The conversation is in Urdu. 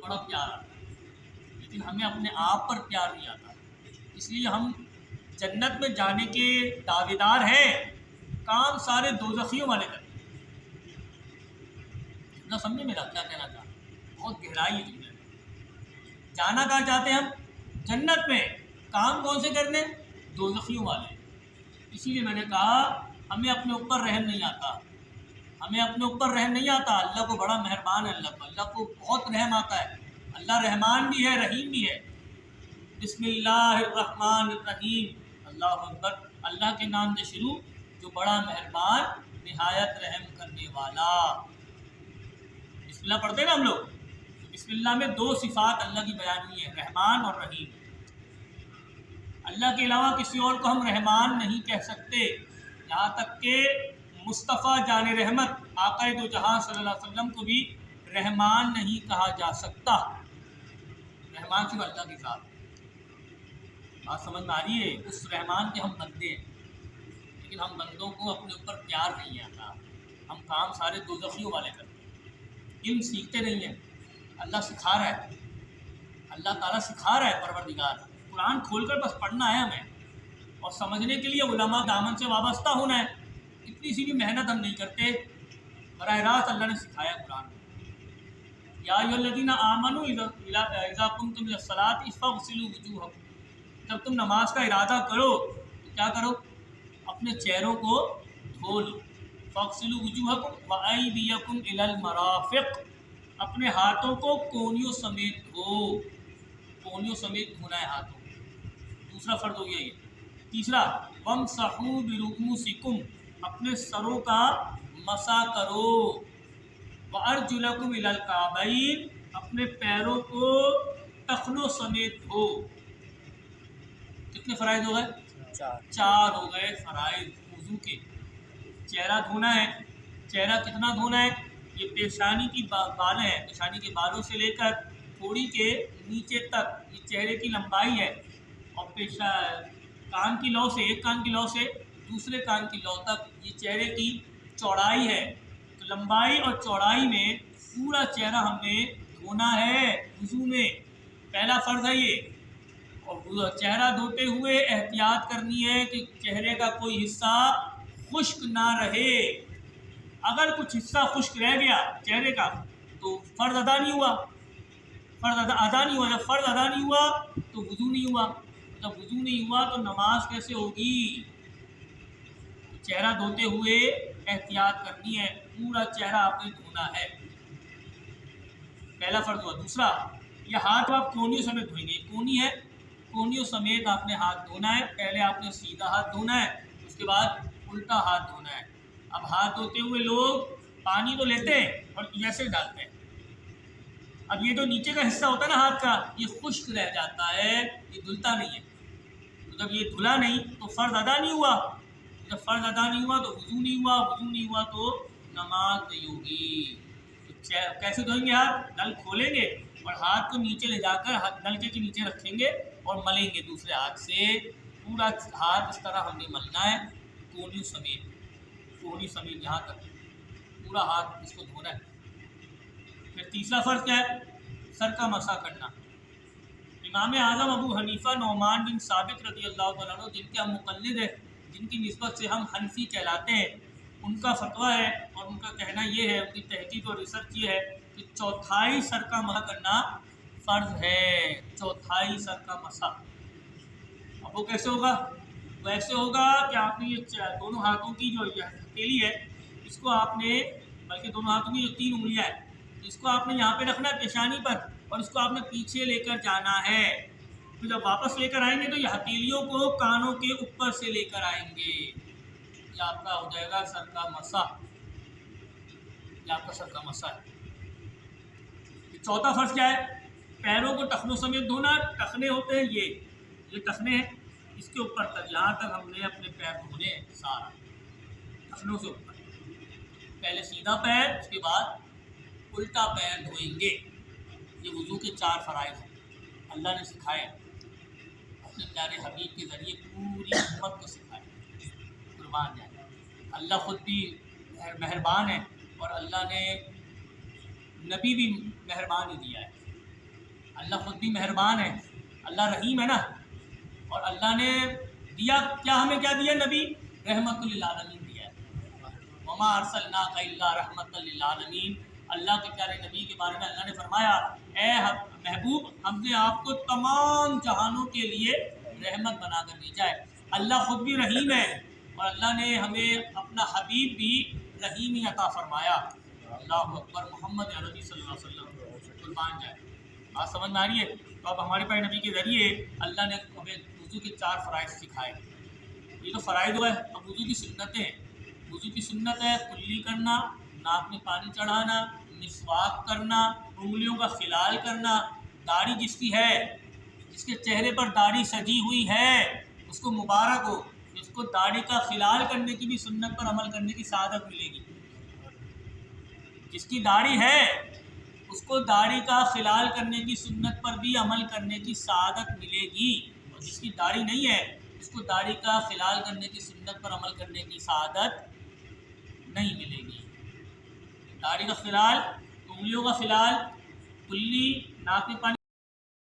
بڑا پیار آتا ہے، لیکن ہمیں اپنے آپ پر پیار نہیں آتا، اس لیے ہم جنت میں جانے کے دعوے دار ہیں، کام سارے دوزخیوں والے کرتے ہیں۔ نہ سمجھے میرا کیا کہنا چاہتا ہوں، بہت گہرائی ہے جملے میں۔ جانا کہاں چاہتے ہیں ہم؟ جنت میں، کام کون سے کرنے؟ دوزخیوں والے۔ اسی لیے میں نے کہا ہمیں اپنے اوپر رحم نہیں آتا، ہمیں اپنے اوپر رحم نہیں آتا۔ اللہ کو بڑا مہربان ہے، اللہ کو بہت رحم آتا ہے، اللہ رحمان بھی ہے رحیم بھی ہے۔ بسم اللہ الرحمن الرحیم، اللہ اکبر، اللہ کے نام سے شروع جو بڑا مہربان نہایت رحم کرنے والا۔ بسم اللہ پڑھتے ہیں نا ہم لوگ، تو بسم اللہ میں دو صفات اللہ کی بیان ہوئی ہیں، رحمان اور رحیم۔ اللہ کے علاوہ کسی اور کو ہم رحمان نہیں کہہ سکتے، یہاں تک کہ مصطفیٰ جان رحمت آقا دو جہاں صلی اللہ علیہ وسلم کو بھی رحمان نہیں کہا جا سکتا۔ رحمان صرف اللہ کی ذات ہے۔ بات سمجھ میں آ رہی ہے؟ اس رحمان کے ہم بندے ہیں، لیکن ہم بندوں کو اپنے اوپر پیار نہیں آتا، ہم کام سارے دوزخیوں والے کرتے ہیں، علم سیکھتے نہیں ہیں۔ اللہ سکھا رہا ہے، اللہ تعالیٰ سکھا رہا ہے، پروردگار قرآن کھول کر بس پڑھنا ہے ہمیں، اور سمجھنے کے لیے علماء دامن سے وابستہ ہونا ہے۔ اتنی سی بھی محنت ہم نہیں کرتے، براہ راست اللہ نے سکھایا قرآن۔ یا ایھا الذین آمنوا اذا قمتم الی الصلاۃ فاغسلوا وجوہکم، جب تم نماز کا ارادہ کرو تو کیا کرو؟ اپنے چہروں کو دھو لو۔ فاغسلوا وجوہکم وایدیکم الی المرافق، اپنے ہاتھوں کو کونیوں سمیت دھو، کونیوں سمیت دھونا ہے ہاتھوں کو، دوسرا فرض ہو گیا یہ۔ تیسرا وامسحوا برؤوسکم، اپنے سروں کا مسح کرو۔ وارجلکم الی الکعبین، اپنے پیروں کو ٹخنوں سمیت دھو۔ کتنے فرائض ہو گئے؟ چار ہو گئے فرائض وضو کے۔ چہرہ دھونا ہے، چہرہ کتنا دھونا ہے؟ یہ پیشانی کی بال ہیں، پیشانی کے بالوں سے لے کر تھوڑی کے نیچے تک یہ چہرے کی لمبائی ہے، اور کان کی لو سے، ایک کان کی لو سے دوسرے کان کی لو تک یہ چہرے کی چوڑائی ہے۔ تو لمبائی اور چوڑائی میں پورا چہرہ ہم نے دھونا ہے وضو میں، پہلا فرض ہے یہ۔ اور چہرہ دھوتے ہوئے احتیاط کرنی ہے کہ چہرے کا کوئی حصہ خشک نہ رہے۔ اگر کچھ حصہ خشک رہ گیا چہرے کا تو فرض ادا نہیں ہوا، فرض ادا نہیں ہوا۔ جب فرض ادا نہیں ہوا تو وضو نہیں ہوا، جب وضو نہیں ہوا تو نماز کیسے ہوگی؟ چہرہ دھوتے ہوئے احتیاط کرنی ہے، پورا چہرہ آپ نے دھونا ہے، پہلا فرض ہوا۔ دوسرا، یہ ہاتھ آپ کونیوں سمیت دھوئیں گے، کونی ہے، کونیوں سمیت آپ نے ہاتھ دھونا ہے۔ پہلے آپ نے سیدھا ہاتھ دھونا ہے، اس کے بعد الٹا ہاتھ دھونا ہے۔ اب ہاتھ دھوتے ہوئے لوگ پانی تو لیتے ہیں اور ایسے ڈالتے ہیں، اب یہ جو نیچے کا حصہ ہوتا ہے نا ہاتھ کا، یہ خشک رہ جاتا ہے، یہ دھلتا نہیں ہے۔ تو جب یہ دھلا نہیں تو فرض ادا نہیں ہوا، جب فرض ادا نہیں ہوا تو وضو نہیں ہوا، وضو نہیں ہوا تو نماز نہیں ہوگی۔ تو کیسے دھوئیں گے؟ ہاتھ نل کھولیں گے اور ہاتھ کو نیچے لے جا کر نلکے کے نیچے رکھیں گے اور ملیں گے دوسرے ہاتھ سے، پورا ہاتھ اس طرح ہم نے ملنا ہے، کونی سمیت، کونی سمیت یہاں تک پورا ہاتھ اس کو دھونا ہے۔ پھر تیسرا فرض کیا ہے؟ سر کا مسح کرنا۔ امام اعظم ابو حنیفہ نعمان بن ثابت رضی اللہ تعالیٰ عنہ، جن کے ہم مقلد ہیں، جن کی نسبت سے ہم حنفی کہلاتے ہیں، ان کا فتویٰ ہے اور ان کا کہنا یہ ہے، ان کی تحقیق اور ریسرچ یہ ہے کہ چوتھائی سر کا مسح کرنا فرض ہے، چوتھائی سر کا مسح۔ اب وہ کیسے ہوگا؟ وہ ایسے ہوگا کہ آپ نے یہ دونوں ہاتھوں کی جو ہتھیلی ہے اس کو آپ نے، بلکہ دونوں ہاتھوں کی جو 3 انگلیاں ہیں اس کو آپ نے یہاں پہ رکھنا ہے پیشانی پر، اور اس کو آپ نے پیچھے لے کر جانا ہے۔ پھر جب واپس لے کر آئیں گے تو یہ ہتھیلیوں کو کانوں کے اوپر سے لے کر آئیں گے، یہ آپ کا ہو جائے گا سر کا مسح، یہ آپ کا سر کا مسح ہے۔ چوتھا فرض کیا ہے؟ پیروں کو ٹخنوں سمیت دھونا۔ ٹخنے ہوتے ہیں یہ ٹخنے ہیں، اس کے اوپر تک، یہاں تک ہم نے اپنے پیر دھونے ہیں، سارا ٹخنوں سے اوپر، پہلے سیدھا پیر، اس کے بعد الٹا پیر دھوئیں گے۔ یہ وضو کے 4 فرائض ہیں، اللہ نے سکھائے اپنے پیارے حبیب کے ذریعے، پوری امت کو سکھائے، قربان جائے۔ اللہ خود بھی مہربان ہے اور اللہ نے نبی بھی مہربان ہی دیا ہے، اللہ خود بھی مہربان ہے، اللہ رحیم ہے نا، اور اللہ نے دیا کیا، ہمیں کیا دیا؟ نبی رحمت للعالمین دیا ہے۔ وما ارسلناک الا رحمت للعالمین، اللہ کے پیارے نبی کے بارے میں اللہ نے فرمایا اے محبوب ہم نے آپ کو تمام جہانوں کے لیے رحمت بنا کر بھیجا ہے۔ اللہ خود بھی رحیم ہے اور اللہ نے ہمیں اپنا حبیب بھی رحیم ہی عطا فرمایا۔ اللہ اکبر، محمد عربی صلی اللہ علیہ وسلم قربان جائے۔ بات سمجھ میں آ رہی ہے؟ تو اب ہمارے پیارے نبی کے ذریعے اللہ نے ہمیں وضو کے 4 فرائض سکھائے۔ یہ تو فرائض ہوا ہے، اب وضو کی سنتیں ہیں۔ وضو کی سنت ہے کلی کرنا، ناک میں پانی چڑھانا، مسواک کرنا، انگلیوں کا خلال کرنا، داڑھی جس کی ہے، جس کے چہرے پر داڑھی سجی ہوئی ہے اس کو مبارک ہو، اس کو داڑھی کا خلال کرنے کی بھی سنت پر عمل کرنے کی سعادت ملے گی۔ جس کی داڑھی ہے اس کو داڑھی کا خلال کرنے کی سنت پر بھی عمل کرنے کی سعادت ملے گی، اور جس کی داڑھی نہیں ہے اس کو داڑھی کا خلال کرنے کی سنت پر عمل کرنے کی سعادت نہیں ملے گی۔ داڑھی کا خلال، انگلیوں کا خلال، کلی، ناک میں پانی